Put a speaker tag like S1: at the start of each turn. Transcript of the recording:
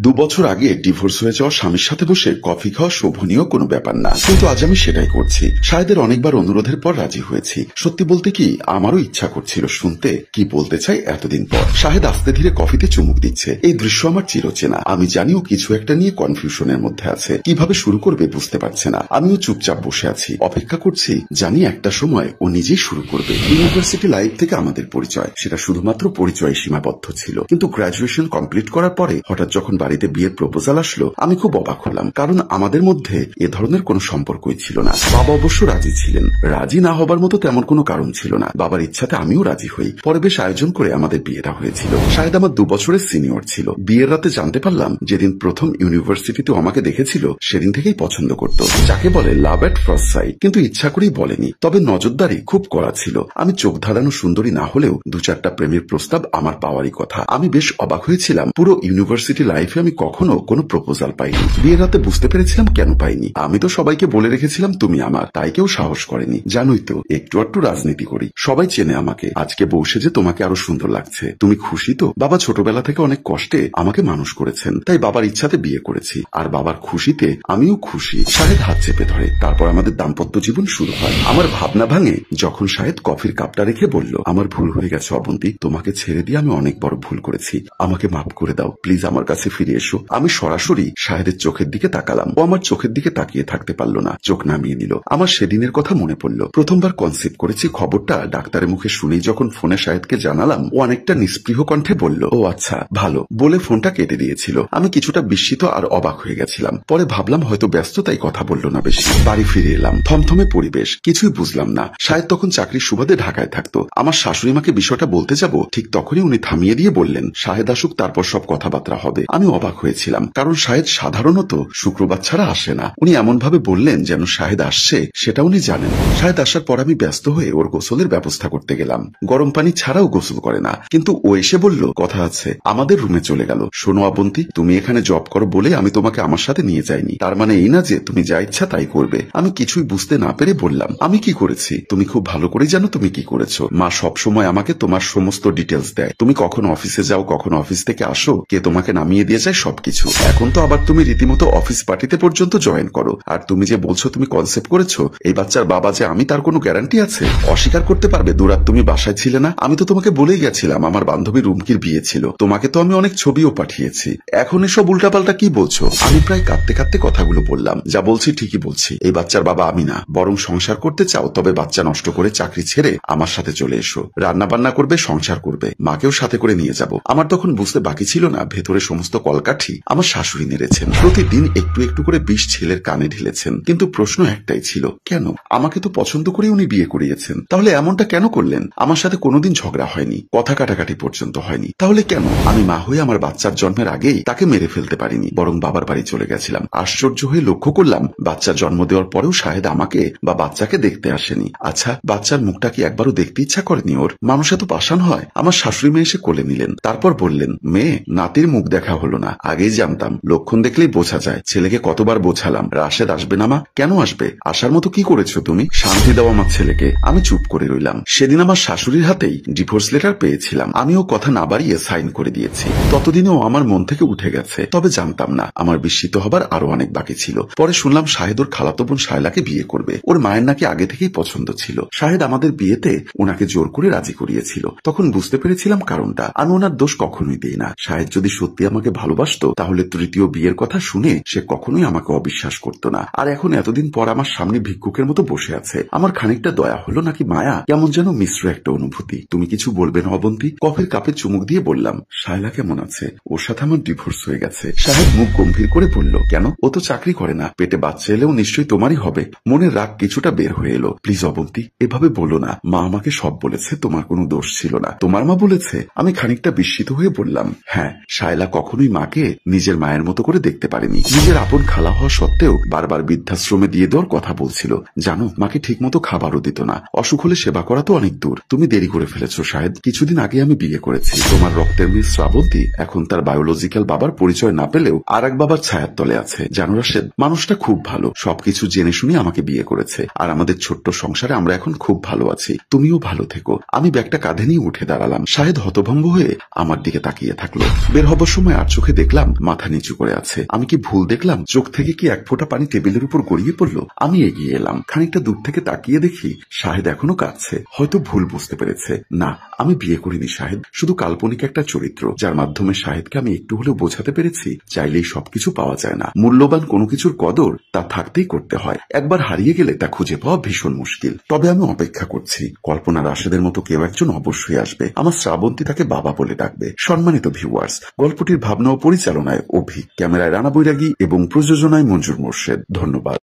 S1: ২ বছর আগে ডিভোর্স হয়ে যাওয়া স্বামীর সাথে বসে কফি খাওয়া শোভনীয় কোনো ব্যাপার না, কিন্তু আজ আমি সেটাই করছি। শাহেদের অনেকবার অনুরোধের পর রাজি হয়েছি। সত্যি বলতে কি, আমারও ইচ্ছা করছিল শুনতে কি বলতে চাই এতদিন পর। শাহেদ আস্তে ধীরে কফিতে চুমুক দিচ্ছে। এই দৃশ্য আমার চিরচেনা। আমি জানিও কিছু একটা নিয়ে কনফিউশনের মধ্যে আছে, কিভাবে শুরু করবে বুঝতে পারছে না। আমিও চুপচাপ বসে আছি, অপেক্ষা করছি। জানি একটা সময় ও নিজেই শুরু করবে। ইউনিভার্সিটি লাইফ থেকে আমাদের পরিচয়, সেটা শুধুমাত্র পরিচয়ে সীমাবদ্ধ ছিল। কিন্তু গ্রাজুয়েশন কমপ্লিট করার পরে হঠাৎ যখন বাড়িতে বিয়ের প্রপোজাল আসলো, আমি খুব অবাক হলাম, কারণ আমাদের মধ্যে এ ধরনের কোনো সম্পর্কই ছিল না। বাবা অবশ্য রাজি ছিলেন। রাজি না হবার মতো তেমন কোনো কারণ ছিল না। বাবার ইচ্ছাতে আমিও রাজি হই। পরে বেশ আয়োজন করে আমাদের বিয়েটা হয়েছিল। শাহেদ আমার 2 বছরের সিনিয়র ছিল। বিয়ের রাতে জানতে পারলাম, যেদিন প্রথম ইউনিভার্সিটিতে আমাকে দেখেছিল সেদিন থেকেই পছন্দ করত, যাকে বলে লাভ এট ফার্স্ট সাইট। কিন্তু ইচ্ছা করেই বলেনি, তবে নজরদারি খুব কড়া ছিল। আমি চোখ ধাঁধানো সুন্দরী না হলেও 2-4টা প্রেমের প্রস্তাব আমার পাওয়ারই কথা। আমি বেশ অবাক হয়েছিলাম। পুরো ইউনিভার্সিটি লাইফে আমি কখনো কোনো প্রপোজাল পাইনি। বিয়ের রাতে বুঝতে পেরেছিলাম কেন পাইনি। আমি তো সবাইকে বলে রেখেছিলাম তুমি আমার, তাই কেউ সাহস করেনি। জানোই তো, একটু একটু রাজনীতি করি, সবাই চেনে আমাকে। আজকে বসে যে তোমাকে আরো সুন্দর লাগছে, তুমি খুশি তো? বাবা ছোটবেলা থেকে অনেক কষ্টে আমাকে মানুষ করেছেন, তাই বাবার ইচ্ছাতে বিয়ে করেছি। আর বাবার খুশিতে আমিও খুশি। শাহেদ হাত চেপে ধরে, তারপর আমাদের দাম্পত্য জীবন শুরু হয়। আমার ভাবনা ভাঙে যখন শাহেদ কফির কাপটা রেখে বলল, আমার ভুল হয়ে গেছে অবন্তী, তোমাকে ছেড়ে দিয়ে আমি অনেক বড় ভুল করেছি। আমাকে মাফ করে দাও, প্লিজ আমার কাছে ফিরে এসো। আমি সরাসরি শাহেদের চোখের দিকে তাকালাম। ও আমার চোখের দিকে তাকিয়ে থাকতে পারলো না, চোখ নামিয়ে নিল। আমার সেদিনের কথা মনে পড়ল। প্রথমবার কনসিভ করেছি খবরটা ডাক্তারের মুখে শুনেই যখন ফোনে শাহেদকে জানালাম, ও অনেকটা নিস্পৃহ কণ্ঠে বলল, ও আচ্ছা ভালো, বলে ফোনটা কেটে দিয়েছিল। আমি কিছুটা বিস্মিত আর অবাক হয়ে গেছিলাম। পরে ভাবলাম হয়তো ব্যস্ত, তাই কথা বলল না বেশি। বাড়ি ফিরে এলাম। থমথমে পরিবেশ, কিছুই বুঝলাম না। শাহেদ তখন চাকরির সুবাদে ঢাকায় থাকতো। আমার শাশুড়ি মাকে বিষয়টা বলতে যাব, ঠিক তখনই উনি থামিয়ে দিয়ে বললেন, শাহেদ আসুক, তারপর সব কথাবার্তা হবে। আমি অবাক হয়েছিলাম, কারণ শাহেদ সাধারণত শুক্রবার ছাড়া আসে না। উনি এমন ভাবে বললেন যেন শাহেদ আসছে সেটা উনি জানেন। শাহেদ আসার পর আমি ব্যস্ত হয়ে ওর গোসলের ব্যবস্থা করতে গেলাম। গরম পানি ছাড়াও গোসল করে না, কিন্তু ও এসে বলল, কথা আছে। আমাদের রুমে চলে গেল। শোনো অবন্তী, তুমি এখানে জব করো বলে আমি তোমাকে আমার সাথে নিয়ে যাইনি। তার মানে এই না যে তুমি যা ইচ্ছা তাই করবে। আমি কিছুই বুঝতে না পেরে বললাম, আমি কি করেছি? তুমি খুব ভালো করে জানো তুমি কি করেছো। মা সব সময় আমাকে তোমার সমস্ত ডিটেলস দেয়। তুমি কখন অফিসে যাও, কখন অফিস থেকে আসো, কে তোমাকে নামিয়ে দিয়ে যায়, সবকিছু। এখন তো আবার তুমি রীতিমতো অফিস পার্টিতে পর্যন্ত জয়েন করো। আর তুমি যে বলছো তুমি কনসেপ্ট করেছো, এই বাচ্চার বাবা যে আমি, তার কোনো গ্যারান্টি আছে? অস্বীকার করতে পারবে দুরাত তুমি বাসায় ছিলে না? আমি তো তোমাকে বলেই গেছিলাম আমার বান্ধবী রুমকির বিয়ে ছিল। তোমাকে তো আমি অনেক ছবিও পাঠিয়েছি। এখন এসব উল্টাপাল্টা কি বলছো? আমি প্রায় কাঁদতে কাঁদতে কথাগুলো বললাম। যা বলছি ঠিকই বলছি। এই বাচ্চার বাবা আমি না। বরং সংসার করতে চাও, তবে বাচ্চা নষ্ট করে চাকরি ছেড়ে আমার সাথে চলে এসো। রান্না বান্না করবে, সংসার করবে, মাকেও সাথে করে নিয়ে যাব। আমার তখন বুঝতে বাকি ছিল না, ভেতরে সমস্ত কলকাঠি আমার শাশুড়ি নেড়েছেন। প্রতিদিন একটু একটু করে বিষ ছেলের কানে ঢেলেছেন। কিন্তু প্রশ্ন একটাই ছিল, কেন? আমাকে তো পছন্দ করে উনি বিয়ে করিয়েছেন, তাহলে এমনটা কেন করলেন? আমার সাথে কোনোদিন ঝগড়া হয়নি, কথা কাটাকাটি পর্যন্ত হয়নি, তাহলে কেন? আমি মা হয়ে আমার বাচ্চার জন্মের আগেই তাকে মেরে ফেলতে পারিনি, বরং বাবার বাড়ি চলে গেছিলাম। আশ্চর্য হয়ে লক্ষ্য করলাম, বাচ্চা জন্ম দেওয়ার পরেও শাহেদ আমাকে বা বাচ্চাকে দেখতে আসেনি। আচ্ছা, বাচ্চার মুখটা কি একবারও দেখতে ইচ্ছা করেনি ওর? মানুষ এত পাষাণ হয়? আমার শাশুড়ি মেয়ে এসে কোলে নিলেন, তারপর বললেন, মেয়ে, নাতির মুখ দেখা হলো না। আগেই জানতাম, লক্ষণ দেখলেই বোঝা যায়। ছেলেকে কতবার বোঝালাম, রাশেদ আসবে না মা। কেন আসবে? আসার মতো কি করেছো তুমি? শান্তি দাও আমার ছেলেকে। আমি চুপ করে রইলাম। সেদিন আমার শাশুড়ির হাতেই ডিভোর্স লেটার পেয়েছিলাম। আমিও কথা না বাড়িয়ে সাইন করে দিয়েছি। ততদিনেও আমার মন থেকে উঠে গেছে। তবে জানতাম না, আমার বিস্মিত হবার আরো অনেক বাকি ছিল। পরে শুনলাম শাহেদ ওর খালাতো বোন শায়লাকে বিয়ে করবে। ওর মায়ের নাকি আগে থেকেই পছন্দ ছিল। শাহেদ আমাদের বিয়েতে ওনাকে জোর করে রাজি করিয়েছিল। তখন বুঝতে পেরেছিলাম কারণটা। আমি ওনার দোষ কখনোই দিই না। শাহেদ যদি সত্যি আমাকে ভালোবাসতো, তাহলে তৃতীয় বিয়ের কথা শুনে সে কখনোই আমাকে অবিশ্বাস করতো না। আর এখন এতদিন পর আমার সামনে ভিক্ষুকের মতো বসে আছে। আমার খানিকটা দয়া হলো নাকি মায়া, কেমন যেন মিশ্র একটা অনুভূতি। তুমি কিছু বলবে না অবন্তী? কফির কাপে চুমুক দিয়ে বললাম, শায়লা কেমন আছে? ওর সাথে আমার ডিভোর্স হয়ে গেছে। শাহেদ মুখ গম্ভীর করে বলল, কেন? ও তো চাকরি করে না। পেটে বাচ্চা এলেও নিশ্চয়ই তোমারই হবে। মনের রাগ কিছুটা বের হয়ে এলো। প্লিজ অবন্তী, এভাবে বলো না। মা আমাকে সব বলেছে, তোমার কোনো দোষ ছিল না। তোমার মা বলেছে? আমি খানিকটা বিস্মিত হয়ে বললাম, হ্যাঁ। শায়লা কখনোই মাকে নিজের মায়ের মতো করে দেখতে পারেনি। নিজের আপন খালা হওয়া সত্ত্বেও বারবার বৃদ্ধাশ্রমে দিয়ে দেওয়ার কথা বলছিল। জানো, মাকে ঠিক মতো খাবারও দিত না। অসুখ হলে সেবা করা তো অনেক দূর। তুমি দেরি করে ফেলেছো শাহেদ। কিছুদিন আগে আমি বিয়ে করেছি। তোমার রক্তের মেয়ে শ্রাবন্তী এখন তার বায়োলজিক্যাল বাবার পরিচয় না পেলেও আর এক বাবার ছায়ার তলে আছে। জানো রাশেদ, মানুষটা খুব ভালো। সবকিছু জেনে শুনে আমাকে বিয়ে করেছে। আর আমাদের ছোট্ট সংসারে আমরা এখন খুব ভালো আছি। তুমিও ভালো থেকো। আমি ব্যাগটা কাঁধে নিয়ে উঠে দাঁড়ালাম। শাহেদ হতভম্ব হয়ে আমার দিকে তাকিয়ে থাকলো। বের হবার সময় আর চোখে চোখে দেখলাম মাথা নিচু করে আছে। আমি কি ভুল দেখলাম? চোখ থেকে কি এক ফোঁটা পানি টেবিলের উপর গড়িয়ে পড়লো? আমি এগিয়ে এলাম, খানিকটা দূর থেকে তাকিয়ে দেখি শাহেদ এখনো কাঁদছে। হয়তো ভুল বুঝতে পেরেছে। না, আমি বিয়ে করিনি শাহেদ, শুধু কাল্পনিক একটা চরিত্র, যার মাধ্যমে শাহেদকে আমি একটু হলেও বোঝাতে পেরেছি চাইলেই সবকিছু পাওয়া যায় না। মূল্যবান কোনো কিছুর কদর তা থাকতেই করতে হয়, একবার হারিয়ে গেলে তা খুঁজে পাওয়া ভীষণ মুশকিল। তবে আমি অপেক্ষা করছি, কল্পনা রাশেদের মতো কেউ একজন অবশ্যই আসবে, আমার শ্রাবন্তী তাকে বাবা বলে ডাকবে। সম্মানিত ভিউয়ার্স, গল্পটির ভাবনা ও পরিচালনায় অভি, ক্যামেরায় রানা বৈরাগী এবং প্রযোজনায় মঞ্জুর মোর্শেদ। ধন্যবাদ।